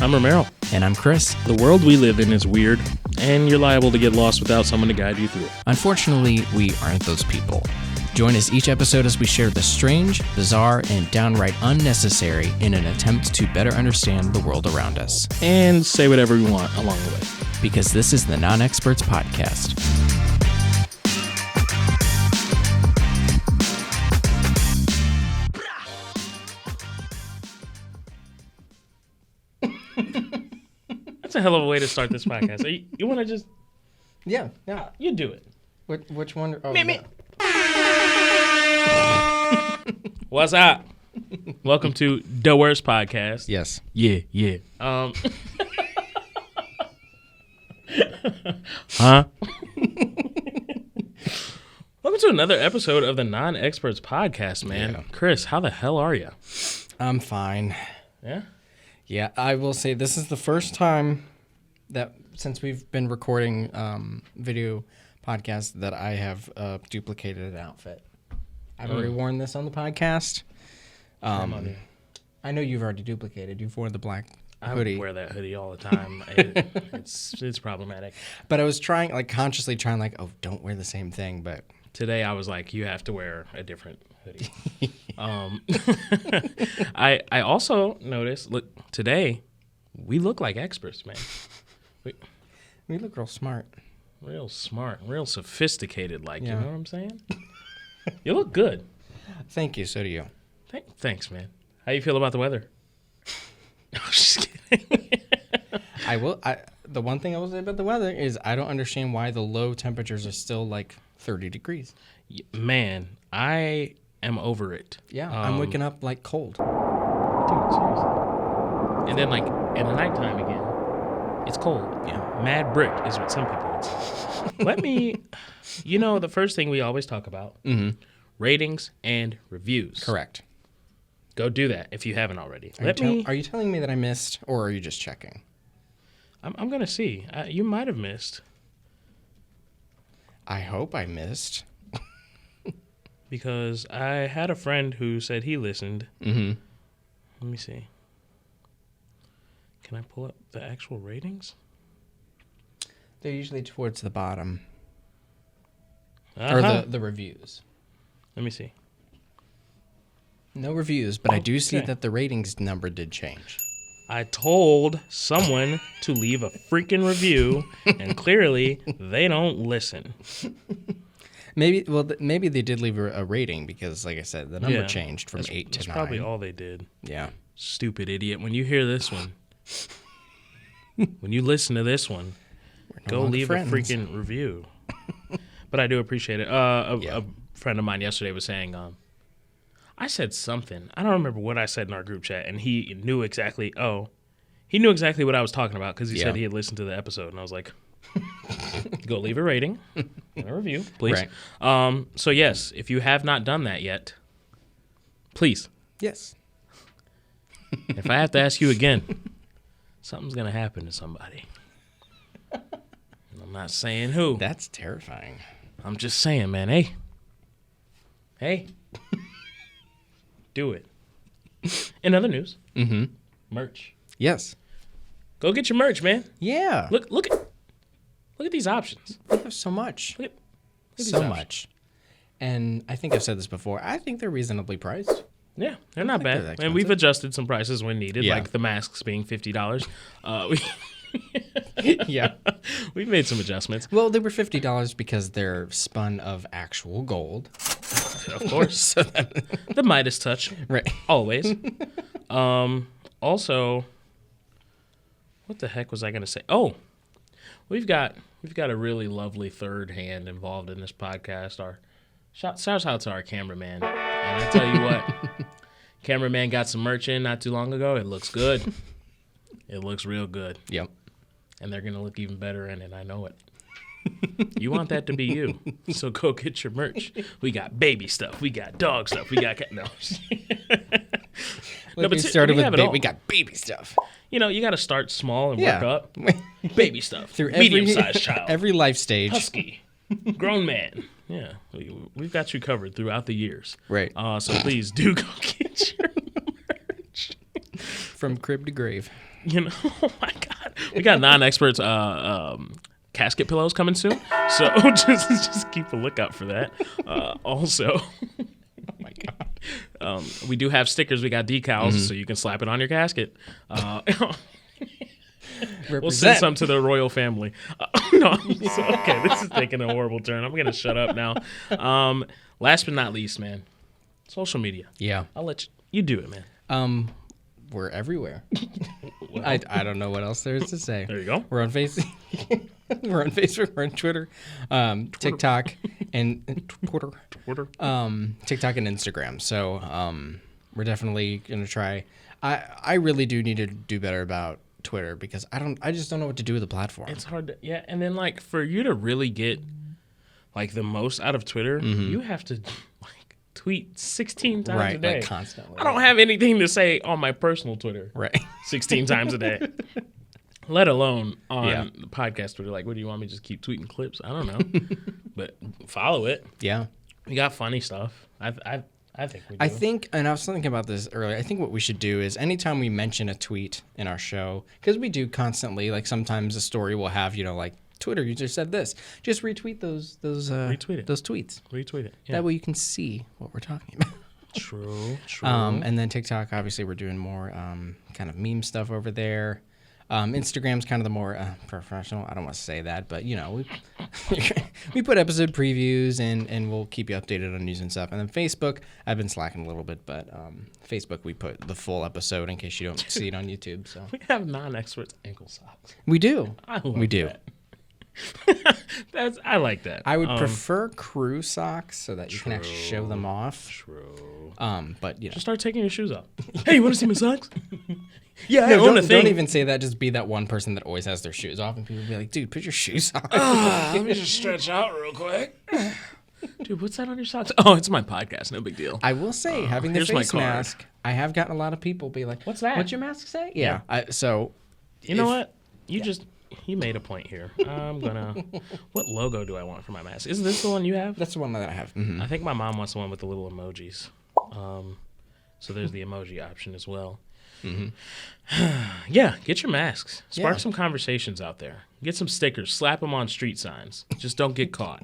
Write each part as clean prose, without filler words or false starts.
I'm Romero. And I'm Chris. The world we live in is weird, and you're liable to get lost without someone to guide you through it. Unfortunately, we aren't those people. Join us each episode as we share the strange, bizarre, and downright unnecessary in an attempt to better understand the world around us. And say whatever we want along the way. Because this is the Non-Experts Podcast. That's a hell of a way to start this podcast. So you want to just... Yeah. You do it. Which one? Oh, Me. What's up? Welcome to The Worst Podcast. Yes. Yeah. Huh? Welcome to another episode of the Non-Experts Podcast, man. Yeah. Chris, how the hell are you? I'm fine. Yeah? Yeah, I will say this is the first time that since we've been recording video podcasts that I have duplicated an outfit. I've already worn this on the podcast. I know you've already duplicated. You've worn the black hoodie. I wear that hoodie all the time. It's problematic. But I was trying, consciously trying, don't wear the same thing. But today I was like, you have to wear a different hoodie. I also noticed, look, today we look like experts, man. we look real smart. Real smart, real sophisticated, Yeah. You know what I'm saying? You look good. Thank you. So do you. Thanks, man. How you feel about the weather? No, I'm just kidding. The one thing I will say about the weather is I don't understand why the low temperatures are still 30 degrees. Man, I am over it. Yeah, I'm waking up cold. Dude, seriously. And then in the nighttime again, it's cold. Yeah. Mad brick is what some people would say. Let me, the first thing we always talk about, ratings and reviews. Correct. Go do that if you haven't already. Are you telling me that I missed, or are you just checking? I'm going to see. You might have missed. I hope I missed. Because I had a friend who said he listened. Mm-hmm. Let me see. Can I pull up the actual ratings? They're usually towards the bottom. Uh-huh. Or the reviews. Let me see. No reviews, but I do see Okay. that the ratings number did change. I told someone to leave a freaking review, and clearly they don't listen. Maybe they did leave a rating because, like I said, the number changed from 8 to 9. That's probably all they did. Yeah. Stupid idiot. When you hear this one, when you listen to this one, go leave friends. a freaking review. But I do appreciate it. A friend of mine yesterday was saying, I said something. I don't remember what I said in our group chat, and he knew exactly what I was talking about because he said he had listened to the episode, and I was like, go leave a rating and a review, please. Right. So yes, if you have not done that yet, please. Yes. If I have to ask you again, something's going to happen to somebody. I'm not saying who. That's terrifying. I'm just saying, man, hey. Do it. In other news, merch. Yes. Go get your merch, man. Yeah. Look at these options. We have so much. Look at these So options. much. And I think I've said this before. I think they're reasonably priced. Yeah, they're not they're bad. that And we've expensive. adjusted some prices when needed, Yeah. like the masks being $50. Yeah. We've made some adjustments. Well, they were $50 because they're spun of actual gold. Of course. The Midas touch. Right. Always. Also, what the heck was I going to say? Oh, we've got a really lovely third hand involved in this podcast. Shout out to our cameraman. And I tell you what, cameraman got some merch in not too long ago. It looks good. It looks real good. Yep. And they're going to look even better in it. I know it. You want that to be you. So go get your merch. We got baby stuff. We got dog stuff. We got no. No, but started we have it with all. we got baby stuff. You got to start small and Yeah. work up. Baby stuff. Through every Medium-sized child. every life stage. Husky. Grown man. Yeah. We've got you covered throughout the years. Right. So please do go get your merch. From crib to grave. You know, oh my God, we got non-experts casket pillows coming soon, so just keep a lookout for that. Also, oh my God, we do have stickers. We got decals, so you can slap it on your casket. We'll send some to the royal family. No, okay, this is taking a horrible turn. I'm gonna shut up now. Last but not least, man, social media. Yeah. I'll let you do it, man. We're everywhere. Well, I don't know what else there is to say. There you go. We're on Facebook. We're on Facebook. We're on Twitter, TikTok, and Twitter. TikTok and Instagram. So we're definitely gonna try. I really do need to do better about Twitter because I just don't know what to do with the platform. It's hard to, yeah. And then like for you to really get like the most out of Twitter, you have to like tweet 16 times a day. Like constantly. I don't have anything to say on my personal Twitter. Right. 16 times a day. Let alone on the podcast Twitter. Like, what do you want me to just keep tweeting clips? I don't know. But follow it. Yeah. We got funny stuff. I think we do. I think, and I was thinking about this earlier, I think what we should do is anytime we mention a tweet in our show, because we do constantly, like sometimes a story will have, like Twitter user said this, just retweet those retweet it. those tweets. Retweet it. Yeah. That way you can see what we're talking about. True. And then TikTok, obviously we're doing more kind of meme stuff over there. Instagram's kind of the more professional. I don't want to say that, but we put episode previews and we'll keep you updated on news and stuff. And then Facebook, I've been slacking a little bit, but Facebook we put the full episode in case you don't see it on YouTube. So We have non-experts ankle socks. we do. We do. I like that. I would prefer crew socks so that you can actually show them off. True. But Just start taking your shoes off. Hey, you want to see my socks? Yeah, I no, own a thing. don't even say that. Just be that one person that always has their shoes off, and people be like, "Dude, put your shoes on." Let me just stretch out real quick. Dude, what's that on your socks? Oh, it's my podcast. No big deal. I will say, having the here's my face card. mask, I have gotten a lot of people be like, What's that? What's your mask say? Yeah. So, You know what? You made a point here. I'm gonna. What logo do I want for my mask? Isn't this the one you have? That's the one that I have. Mm-hmm. I think my mom wants the one with the little emojis. So there's the emoji option as well. Mm-hmm. Yeah, get your masks. Spark some conversations out there. Get some stickers. Slap them on street signs. Just don't get caught.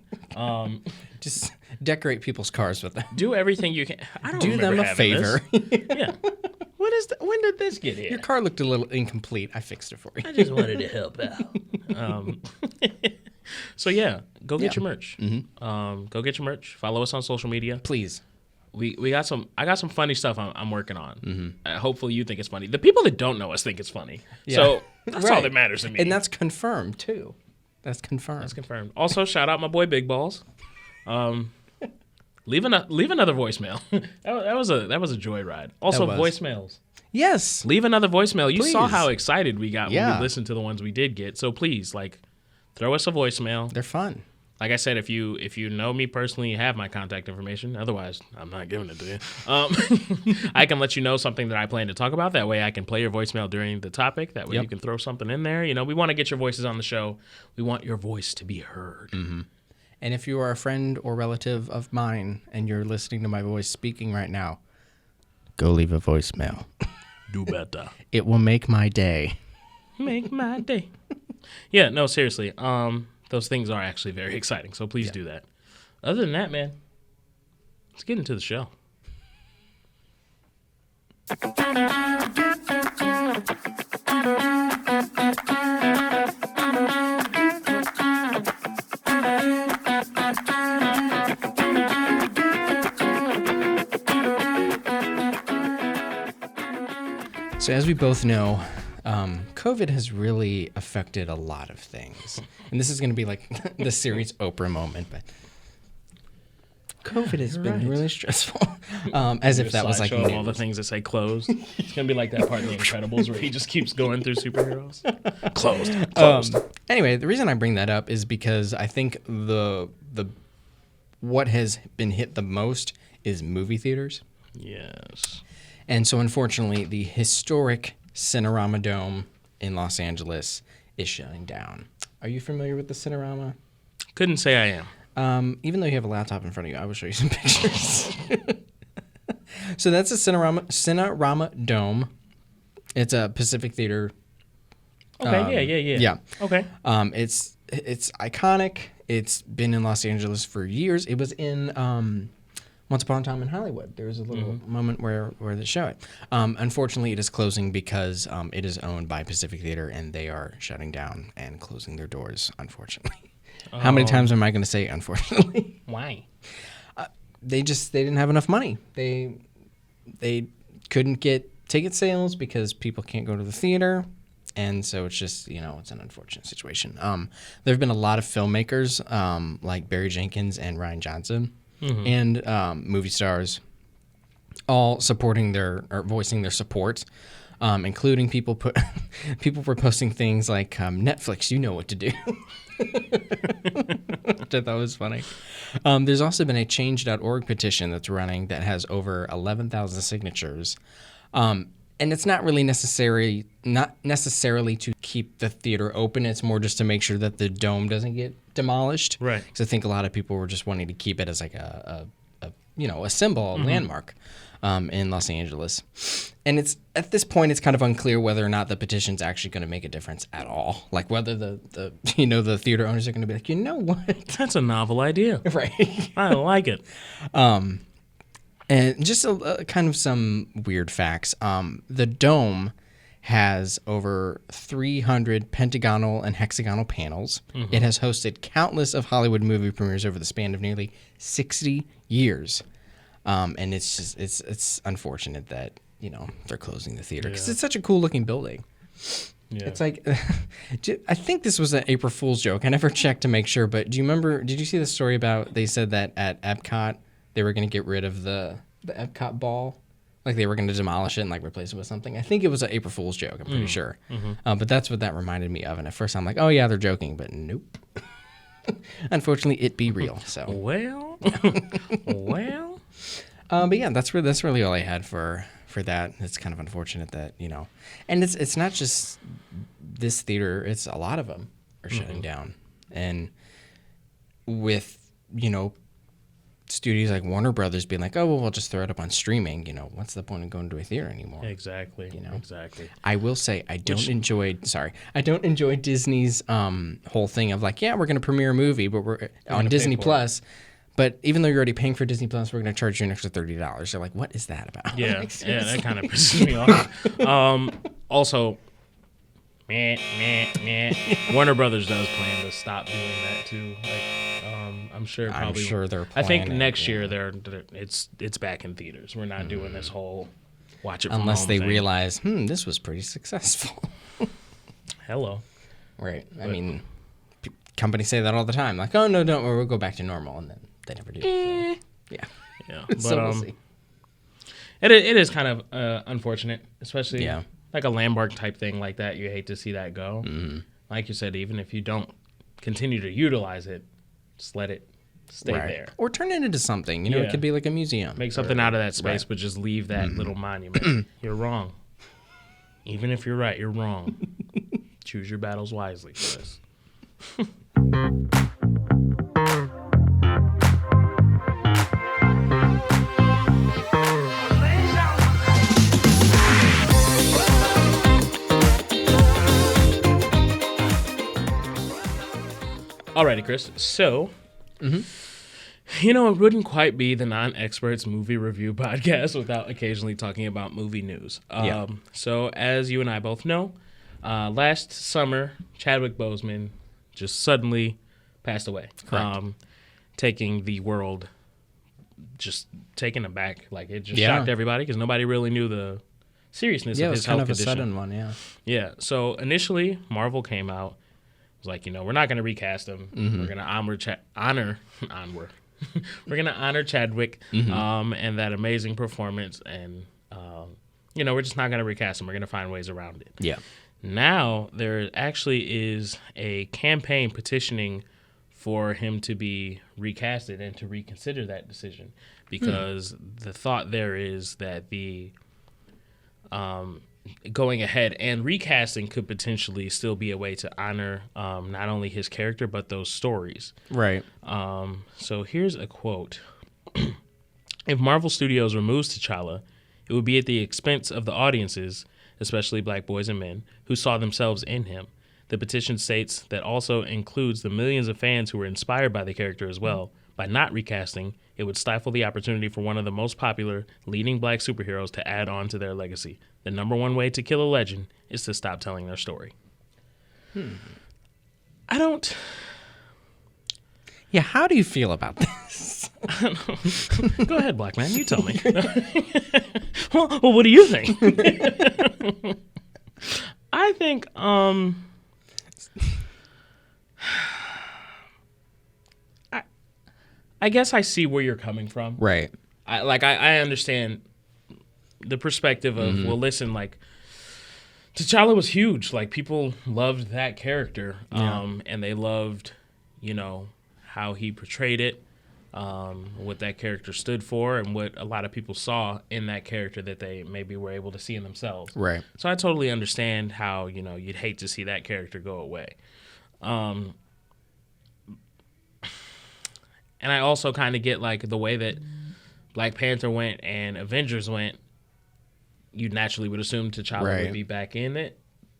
Just decorate people's cars with them. Do everything you can. I don't Do remember them a having favor. This. Yeah. When did this get here? Your car looked a little incomplete. I fixed it for you. I just wanted to help out. So yeah, go get your merch. Mm-hmm. Go get your merch. Follow us on social media. Please. We got some. I got some funny stuff I'm working on. Mm-hmm. Hopefully you think it's funny. The people that don't know us think it's funny. Yeah. So that's all that matters to me. And that's confirmed too. That's confirmed. Also, shout out my boy Big Balls. Leave another voicemail. that was a joyride. Also, voicemails. Yes. Leave another voicemail. You Please. saw how excited we got when we listened to the ones we did get. So please, throw us a voicemail. They're fun. Like I said, if you know me personally, you have my contact information. Otherwise, I'm not giving it to you. I can let you know something that I plan to talk about. That way I can play your voicemail during the topic. That way you can throw something in there. We want to get your voices on the show. We want your voice to be heard. Mm-hmm. And if you are a friend or relative of mine and you're listening to my voice speaking right now, go leave a voicemail. Do better. It will make my day. Make my day. Yeah, no, seriously. Those things are actually very exciting, so please do that. Other than that, man, let's get into the show. So as we both know, COVID has really affected a lot of things. And this is going to be like the series Oprah moment, but COVID has been really stressful. As if that was like news. All the things that say closed. It's going to be like that part in The Incredibles where he just keeps going through superheroes. Closed. Anyway, the reason I bring that up is because I think the what has been hit the most is movie theaters. Yes. And so, unfortunately, the historic Cinerama Dome in Los Angeles is shutting down. Are you familiar with the Cinerama? Couldn't say I am. Even though you have a laptop in front of you, I will show you some pictures. So that's a Cinerama Dome. It's a Pacific Theater. Okay, yeah. Okay. It's iconic. It's been in Los Angeles for years. It was in Once Upon a Time in Hollywood. There was a little moment where they show it. Unfortunately, it is closing because it is owned by Pacific Theater, and they are shutting down and closing their doors, unfortunately. How many times am I going to say unfortunately? Why? They didn't have enough money. They couldn't get ticket sales because people can't go to the theater. And so it's just, it's an unfortunate situation. There have been a lot of filmmakers like Barry Jenkins and Ryan Johnson and movie stars all supporting or voicing their support, including people were posting things like Netflix, you know what to do. Which I thought was funny. There's also been a change.org petition that's running that has over 11,000 signatures. And it's not really necessarily to keep the theater open. It's more just to make sure that the dome doesn't get demolished. Right. Because I think a lot of people were just wanting to keep it as like a symbol, a landmark in Los Angeles. And it's at this point, it's kind of unclear whether or not the petition's actually going to make a difference at all. Like whether the theater owners are going to be like, you know what? That's a novel idea. Right. I like it. And just kind of some weird facts. The dome has over 300 pentagonal and hexagonal panels. It has hosted countless of Hollywood movie premieres over the span of nearly 60 years. And it's unfortunate that, they're closing the theater because it's such a cool looking building. Yeah. It's like, I think this was an April Fool's joke. I never checked to make sure, but did you see the story about, they said that at Epcot, they were going to get rid of the Epcot ball? Like they were going to demolish it and like replace it with something. I think it was an April Fool's joke, I'm pretty sure. But that's what that reminded me of. And at first I'm like, oh yeah, they're joking, but nope. Unfortunately, it be real. So well. But yeah, that's really all I had for that. It's kind of unfortunate that, and it's not just this theater, it's a lot of them are shutting down. And with, studios like Warner Brothers being like, oh, well, we'll just throw it up on streaming. What's the point of going to a theater anymore? Exactly. Exactly. I will say I don't enjoy Disney's whole thing of like, yeah, we're going to premiere a movie, but we're on Disney Plus. But even though you're already paying for Disney Plus, we're going to charge you an extra $30. They're like, what is that about? Yeah, that kind of pisses me off. Also, Warner Brothers does plan to stop doing that too. I'm sure they're planning. I think next year it's back in theaters. We're not doing this whole watch it from unless home they thing. realize, this was pretty successful. Hello. Right. I mean, companies say that all the time. Like, oh no, don't worry, we'll go back to normal, and then they never do. So, yeah. But, so we'll see. It is kind of unfortunate, especially like a landmark type thing like that. You hate to see that go. Like you said, even if you don't continue to utilize it, just let it stay there. Or turn it into something. It could be like a museum. Make something out of that space, but just leave that little monument. You're wrong. Even if you're right, you're wrong. Choose your battles wisely for this. Alrighty, Chris. So, it wouldn't quite be the non-experts movie review podcast without occasionally talking about movie news. So, as you and I both know, last summer, Chadwick Boseman just suddenly passed away. Correct. Taking the world, just taken aback. Like, it just shocked everybody because nobody really knew the seriousness of his health condition. Yeah, it was kind of a sudden one, Yeah, so initially, Marvel came out. Was like, we're not going to recast him. We're going to we're going to honor Chadwick and that amazing performance. And, we're just not going to recast him. We're going to find ways around it. Yeah. Now, there actually is a campaign petitioning for him to be recasted and to reconsider that decision because the thought there is that the going ahead and recasting could potentially still be a way to honor not only his character but those stories. Right. So here's a quote. If Marvel Studios removes T'Challa, it would be at the expense of the audiences especially black boys and men, who saw themselves in him. The petition states that also includes the millions of fans who were inspired by the character as well. By not recasting, it would stifle the opportunity for one of the most popular leading black superheroes to add on to their legacy. The number one way to kill a legend is to stop telling their story. I don't... Yeah, how do you feel about this? I don't know. Go ahead, black man. You tell me. well, what do you think? I think... I guess I see where you're coming from. Right. I understand the perspective of, well, listen, like, T'Challa was huge. Like, people loved that character. And they loved, how he portrayed it, what that character stood for, and what a lot of people saw in that character that they maybe were able to see in themselves. Right. So I totally understand how, you'd hate to see that character go away. And I also kind of get, like, the way that Black Panther went and Avengers went, you naturally would assume T'Challa would be back in it.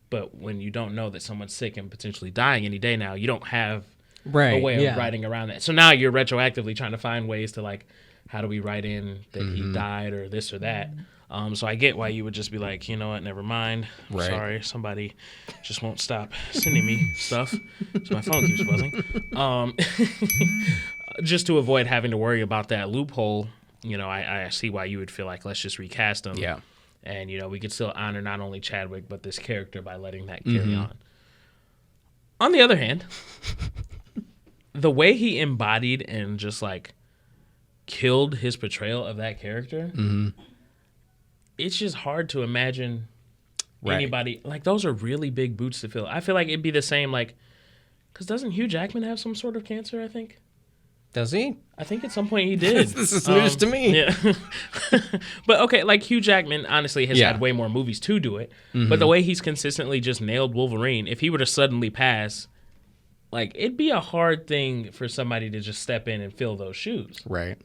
But when you don't know that someone's sick and potentially dying any day now, you don't have a way of writing around that. So now you're retroactively trying to find ways to, like, how do we write in that he died or this or that? So I get why you would just be like, you know what, never mind. Sorry, somebody just won't stop sending me stuff. So my phone keeps buzzing. Just to avoid having to worry about that loophole, I see why you would feel like, let's just recast him. Yeah. And, we could still honor not only Chadwick, but this character by letting that carry on. On the other hand, the way he embodied and just, like, killed his portrayal of that character, it's just hard to imagine anybody. Like, those are really big boots to fill. I feel like it'd be the same, like, because doesn't Hugh Jackman have some sort of cancer, I think? Does he? I think at some point he did. This is news to me. Yeah. But, okay, like, Hugh Jackman, honestly, has had way more movies to do it. But the way he's consistently just nailed Wolverine, if he were to suddenly pass, like, it'd be a hard thing for somebody to just step in and fill those shoes. Right.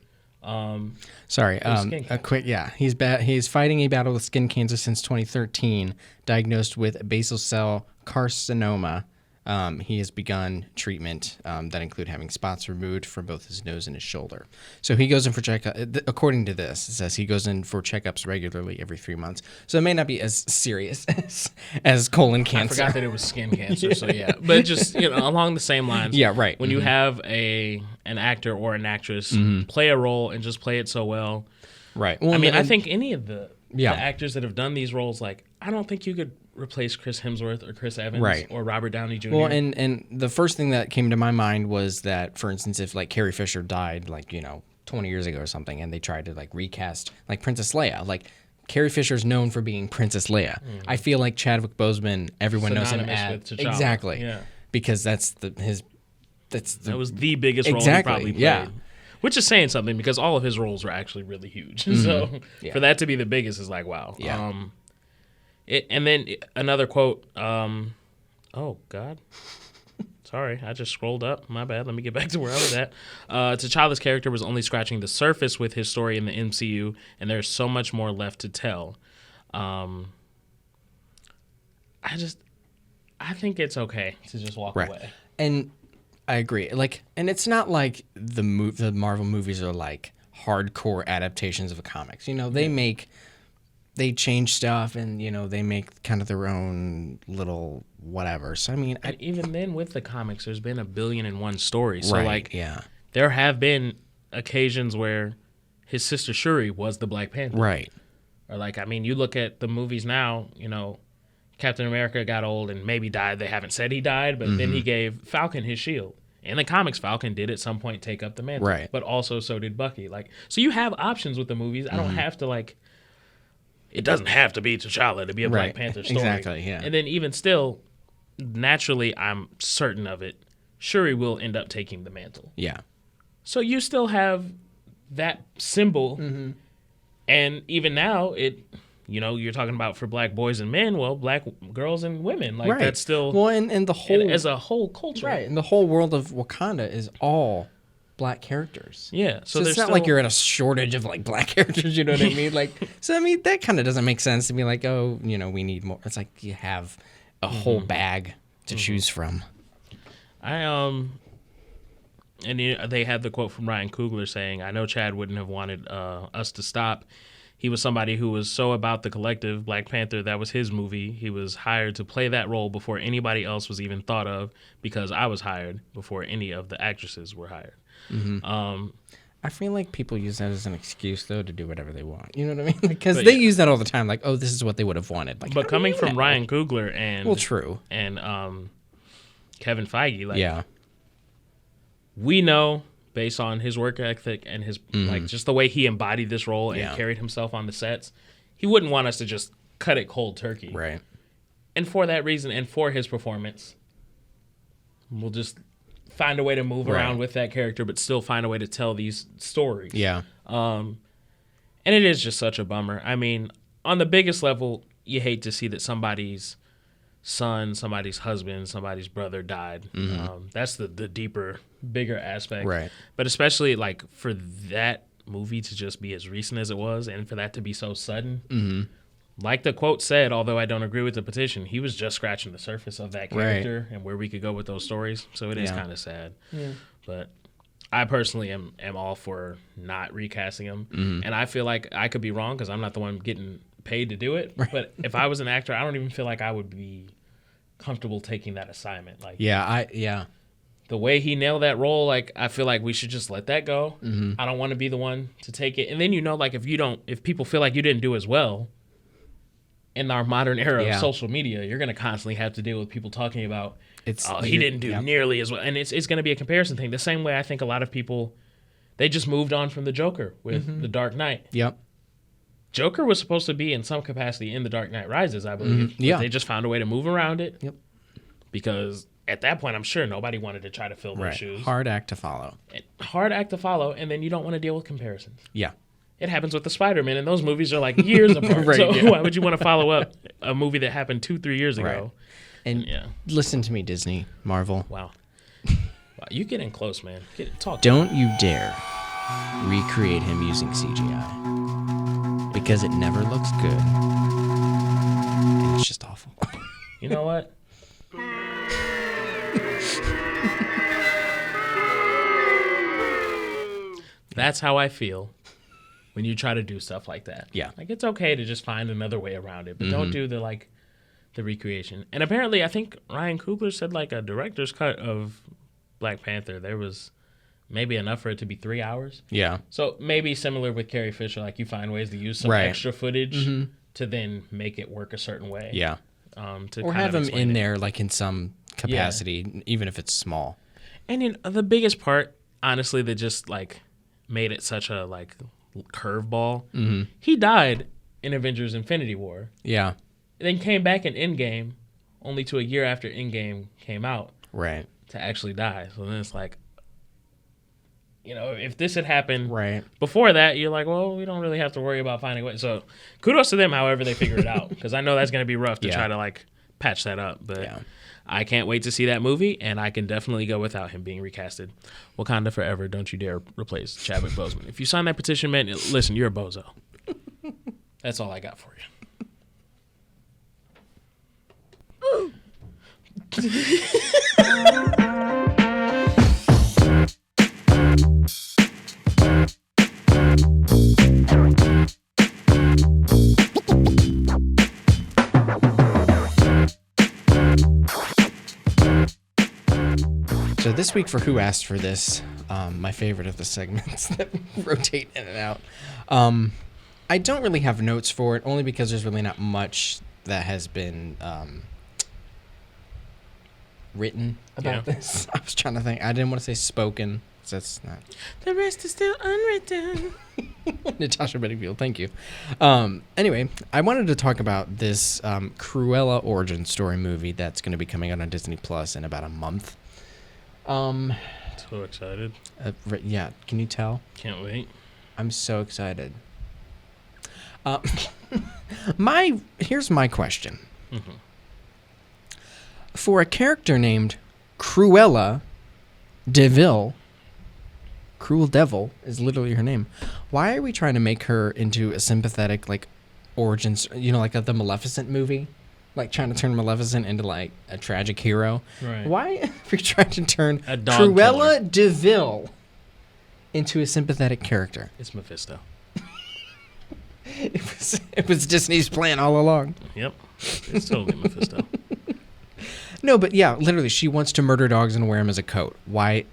Sorry. A quick. Yeah. He's fighting a battle with skin cancer since 2013. Diagnosed with basal cell carcinoma. He has begun treatment that include having spots removed from both his nose and his shoulder. So he goes in for checkup. According to this, it says he goes in for checkups regularly every 3 months. So it may not be as serious as colon cancer. I forgot that it was skin cancer. So yeah, but just along the same lines. Yeah, right. When you have an actor or an actress play a role and just play it so well. Right. Well, I think any of the actors that have done these roles, like, I don't think you could replace Chris Hemsworth or Chris Evans or Robert Downey Jr. Well, and the first thing that came to my mind was that, for instance, if, like, Carrie Fisher died, like, 20 years ago or something, and they tried to, like, recast, like, Princess Leia, like, Carrie Fisher's known for being Princess Leia. I feel like Chadwick Boseman, everyone knows him as exactly, because that was the biggest role he probably played. Yeah. Which is saying something, because all of his roles were actually really huge. So for that to be the biggest is like, wow. Yeah. And then another quote. Oh, God. Sorry, I just scrolled up. My bad. Let me get back to where I was at. T'Challa's character was only scratching the surface with his story in the MCU, and there's so much more left to tell. I think it's okay to just walk away. And I agree. Like, and it's not like the Marvel movies are like hardcore adaptations of comics. They change stuff, and they make kind of their own little whatever. So I mean, even then with the comics, there's been 1,000,000,001 stories. So there have been occasions where his sister Shuri was the Black Panther, right? Or you look at the movies now. Captain America got old and maybe died. They haven't said he died, but then he gave Falcon his shield. In the comics, Falcon did at some point take up the mantle, right? But also so did Bucky. So you have options with the movies. I don't have to It doesn't have to be T'Challa to be a Black Panther story. Exactly, yeah. And then even still, naturally, I'm certain of it, Shuri will end up taking the mantle. Yeah. So you still have that symbol. And even now, you're talking about for black boys and men, well, black girls and women. That's still... Well, and the whole... as a whole culture. Right, and the whole world of Wakanda is all black characters. Yeah, So it's not like you're at a shortage of like black characters. You know what I mean? Like, so I mean that kind of doesn't make sense to be like, oh, you know, we need more. It's like you have a whole bag to choose from. They had the quote from Ryan Coogler saying, "I know Chad wouldn't have wanted us to stop. He was somebody who was so about the collective. Black Panther, that was his movie. He was hired to play that role before anybody else was even thought of, because I was hired before any of the actresses were hired." I feel like people use that as an excuse, though, to do whatever they want. You know what I mean? Because they use that all the time. Like, oh, this is what they would have wanted. Like, but coming from Ryan Coogler and true, and Kevin Feige, like, yeah, we know based on his work ethic and his like just the way he embodied this role and carried himself on the sets, he wouldn't want us to just cut it cold turkey. Right. And for that reason, and for his performance, we'll just find a way to move around with that character, but still find a way to tell these stories. Yeah. And it is just such a bummer. I mean, on the biggest level, you hate to see that somebody's son, somebody's husband, somebody's brother died. That's the deeper, bigger aspect. Right. But especially like for that movie to just be as recent as it was, and for that to be so sudden. Like the quote said, although I don't agree with the petition, he was just scratching the surface of that character and where we could go with those stories. So it is kind of sad. Yeah. But I personally am all for not recasting him. And I feel like I could be wrong because I'm not the one getting paid to do it. Right. But if I was an actor, I don't even feel like I would be comfortable taking that assignment. Like, the way he nailed that role, like, I feel like we should just let that go. I don't want to be the one to take it. And then, you know, like, if people feel like you didn't do as well in our modern era of social media, you're going to constantly have to deal with people talking about, he didn't do nearly as well. And it's going to be a comparison thing. The same way I think a lot of people, they just moved on from the Joker with The Dark Knight. Yep. Joker was supposed to be in some capacity in The Dark Knight Rises, I believe. But they just found a way to move around it. Yep. Because at that point, I'm sure nobody wanted to try to fill those shoes. Hard act to follow. And then you don't want to deal with comparisons. Yeah. It happens with the Spider-Man, and those movies are like years apart. Why would you want to follow up a movie that happened 2-3 years ago? And listen to me, Disney, Marvel. Wow, you getting close, man. Don't you dare recreate him using CGI, because it never looks good, and it's just awful. You know what? That's how I feel when you try to do stuff like that. Yeah. Like, it's okay to just find another way around it, but don't do the recreation. And apparently, I think Ryan Coogler said, like, a director's cut of Black Panther, there was maybe enough for it to be 3 hours. Yeah. So maybe similar with Carrie Fisher, like, you find ways to use some extra footage to then make it work a certain way. Yeah. Or have him in there, like, in some capacity, even if it's small. And the biggest part, honestly, that just, like, made it such a, like, curveball, he died in Avengers Infinity War. Yeah. Then came back in Endgame, only to a year after Endgame came out. Right. To actually die. So then it's like, you know, if this had happened before that, you're like, well, we don't really have to worry about finding a way. So kudos to them, however they figure it out, because I know that's going to be rough to try to, like, patch that up. But I can't wait to see that movie, and I can definitely go without him being recasted. Wakanda forever. Don't you dare replace Chadwick Boseman. If you sign that petition, man, listen, you're a bozo. That's all I got for you. So this week for Who Asked for This, my favorite of the segments that rotate in and out, I don't really have notes for it, only because there's really not much that has been written about this. I was trying to think. I didn't want to say spoken. That's not. The rest is still unwritten. Natasha Bedingfield, thank you. Anyway, I wanted to talk about this Cruella origin story movie that's going to be coming out on Disney Plus in about a month. So excited. Yeah, can you tell? Can't wait. I'm so excited. Here's my question. For a character named Cruella DeVille, Cruel Devil is literally her name. Why are we trying to make her into a sympathetic, like, origins, like the Maleficent movie? Like, trying to turn Maleficent into, like, a tragic hero. Right. Why are we trying to turn A dog Cruella killer. de Vil into a sympathetic character? It's Mephisto. It was Disney's plan all along. Yep. It's totally Mephisto. No, but yeah, literally, she wants to murder dogs and wear them as a coat. Why?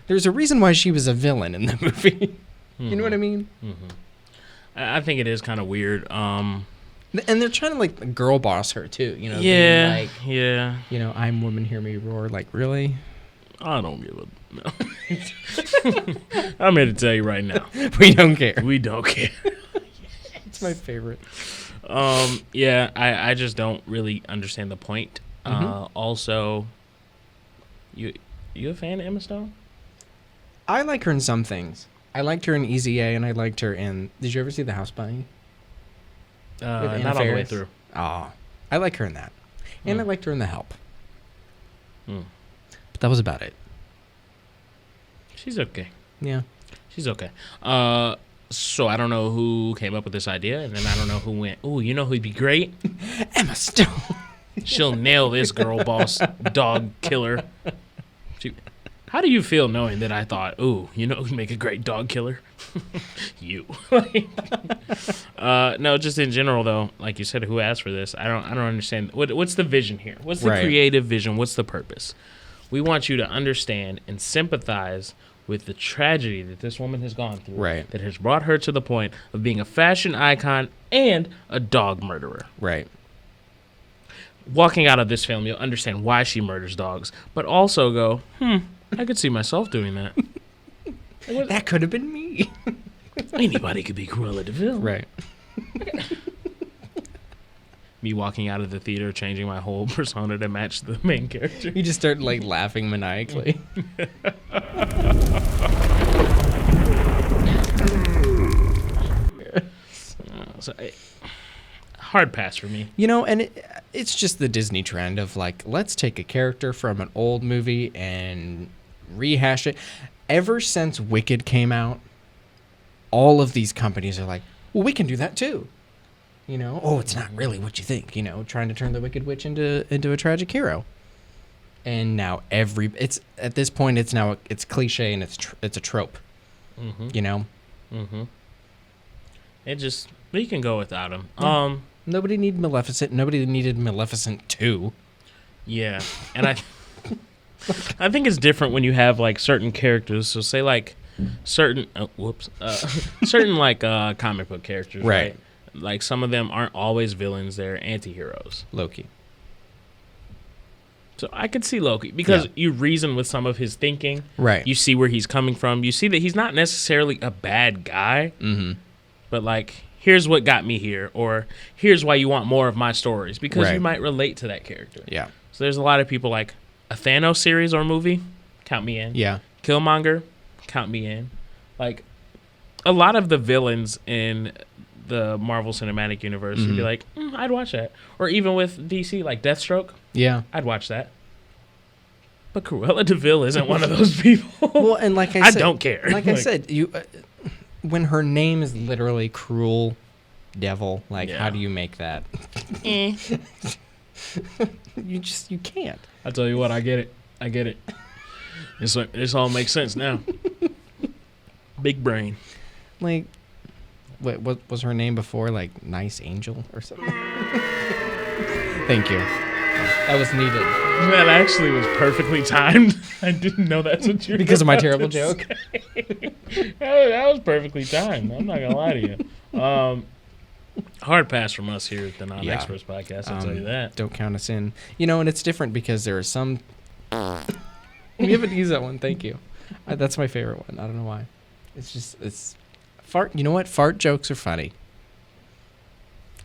There's a reason why she was a villain in the movie. You know what I mean? Mm-hmm. I think it is kind of weird. And they're trying to, like, girl boss her, too. Yeah. Like, yeah. I'm woman, hear me roar. Like, really? I don't give a... No. I'm here to tell you right now. We don't care. We don't care. It's my favorite. Yeah, I just don't really understand the point. Also, you a fan of Emma Stone? I like her in some things. I liked her in Easy A, and I liked her in... Did you ever see The House Bunny? Not all the way through. Oh, I like her in that. And I liked her in The Help. Mm. But that was about it. She's okay. Yeah. She's okay. So I don't know who came up with this idea, and then I don't know who went, ooh, you know who'd be great? Emma Stone. She'll nail this girl boss dog killer. How do you feel knowing that I thought, ooh, you know who'd make a great dog killer? You. No, just in general though, like you said, who asked for this? I don't understand. What's the vision here? What's the creative vision? What's the purpose? We want you to understand and sympathize with the tragedy that this woman has gone through, right, that has brought her to the point of being a fashion icon and a dog murderer. Right. Walking out of this film, you'll understand why she murders dogs, but also go, I could see myself doing that. That could have been me. Anybody could be Cruella de Vil. Right. Me walking out of the theater, changing my whole persona to match the main character. You just start, like, laughing maniacally. Hard pass for me. And it's just the Disney trend of, like, let's take a character from an old movie and rehash it. Ever since Wicked came out, all of these companies are like, well, we can do that too. Oh, it's not really what you think, trying to turn the Wicked Witch into a tragic hero. And now it's at this point, it's cliche and it's a trope, We can go without him. Yeah. Nobody needed Maleficent. Nobody needed Maleficent 2. Yeah. And I think it's different when you have, like, certain characters. So say, like, certain like comic book characters, right? Like, some of them aren't always villains, they're anti-heroes. Loki. So I could see Loki because you reason with some of his thinking. Right. You see where he's coming from. You see that he's not necessarily a bad guy, but, like, here's what got me here, or here's why you want more of my stories, because you might relate to that character. Yeah. So there's a lot of people like a Thanos series or movie, count me in. Yeah. Killmonger, count me in. Like, a lot of the villains in the Marvel Cinematic Universe would be like, I'd watch that. Or even with DC, like Deathstroke. Yeah. I'd watch that. But Cruella de Vil isn't one of those people. Well, and like I said, I don't care. Like I said, you when her name is literally Cruel Devil, like, how do you make that? You can't. I tell you what, I get it. This all makes sense now. Big brain. Like, what was her name before? Like, Nice Angel or something? Thank you. That was needed. That actually was perfectly timed. I didn't know that's what you were because of my terrible joke. That was perfectly timed. I'm not gonna lie to you. Hard pass from us here at the Non-Experts podcast. I'll tell you that. Don't count us in. And it's different because there are some. We haven't used that one. Thank you. That's my favorite one. I don't know why. It's fart. You know what? Fart jokes are funny.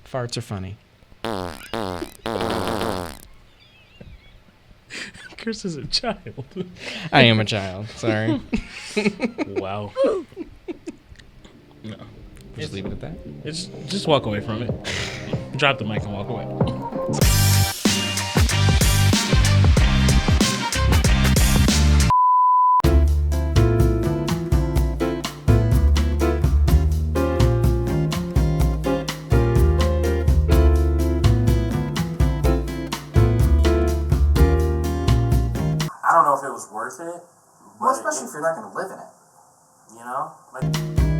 Farts are funny. Chris is a child. I am a child. Sorry. Wow. No. Just leave it at that. It's just walk away from it. Drop the mic and walk away. I don't know if it was worth it. Well, especially if you're not going to live in it. You know? Like...